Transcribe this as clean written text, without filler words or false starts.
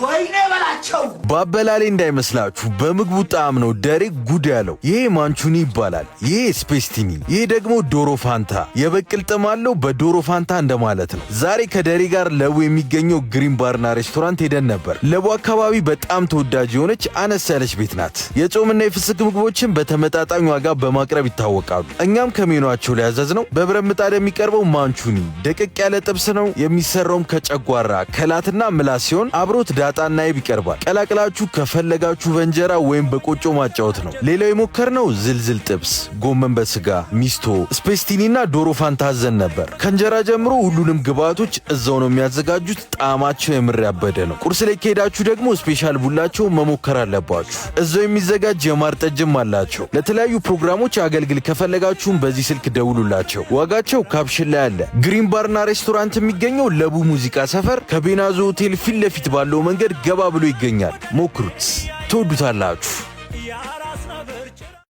ወይኔ በላቸው። ባበላሌ እንዳይመስላችሁ በምግቡ ጣዕም ነው ደሬ ጉድ ያለው። ይሄ ማንቹኒ ይባላል። ይሄ ስፔስቲኒ፣ ይሄ ደግሞ ዶሮ ፋንታ። የበቅል ጥም አለው በዶሮ ፋንታ እንደማለት ነው። ዛሬ ከደሬ ጋር ለቡ የሚገኘው ግሪን ባርና ሬስቶራንት ሄደን ነበር። ለቡ አካባቢ በጣም ተወዳጅ የሆነች አነስ ያለች ቤት ናት። የጾምና የፍስክ ምግቦችን በተመጣጣኝ ዋጋ በማቅረብ ይታወቃሉ። እኛም ከሜኗቸው ላይ ያዘዝነው በብረት ምጣድ የሚቀርበው ማንቹኒ ደቀቅ ያለ ጥብስ ነው። የሚሰራውም ከጨጓራ ከላትና ምላስ ሲሆን አብሮት ዳጣና አይብ ይቀርባል። ቀላቅላችሁ ከፈለጋችሁ በእንጀራ ወይም በቆጮ ማጫወት ነው። ሌላው የሞከርነው ዝልዝል ጥብስ፣ ጎመን በስጋ፣ ሚስቶ፣ ስፔስቲኒና ዶሮ ፋንታ አዘን ነበር። ከእንጀራ ጀምሮ ሁሉንም ግብአቶች እዛው ነው የሚያዘጋጁት። ጣዕማቸው የምር ያበደ ነው። ቁርስ ላይ ከሄዳችሁ ደግሞ ስፔሻል ቡላቸው መሞከር አለባችሁ። እዛው የሚዘጋጅ የማር ጠጅም አላቸው። ለተለያዩ ፕሮግራሞች አገልግል ከፈለጋችሁም በዚህ ስልክ ደውሉላቸው። ዋጋቸው ካፕሽን ላይ አለ። ግሪን ባርና ሬስቶራንት የሚገኘው ለቡ ሙዚቃ ሰፈር ከቤናዞ ሆቴል ፊት ለፊት ባለው መንገድ ገባ ብሎ ይገኛል። ሞክሩት፣ ትወዱታላችሁ።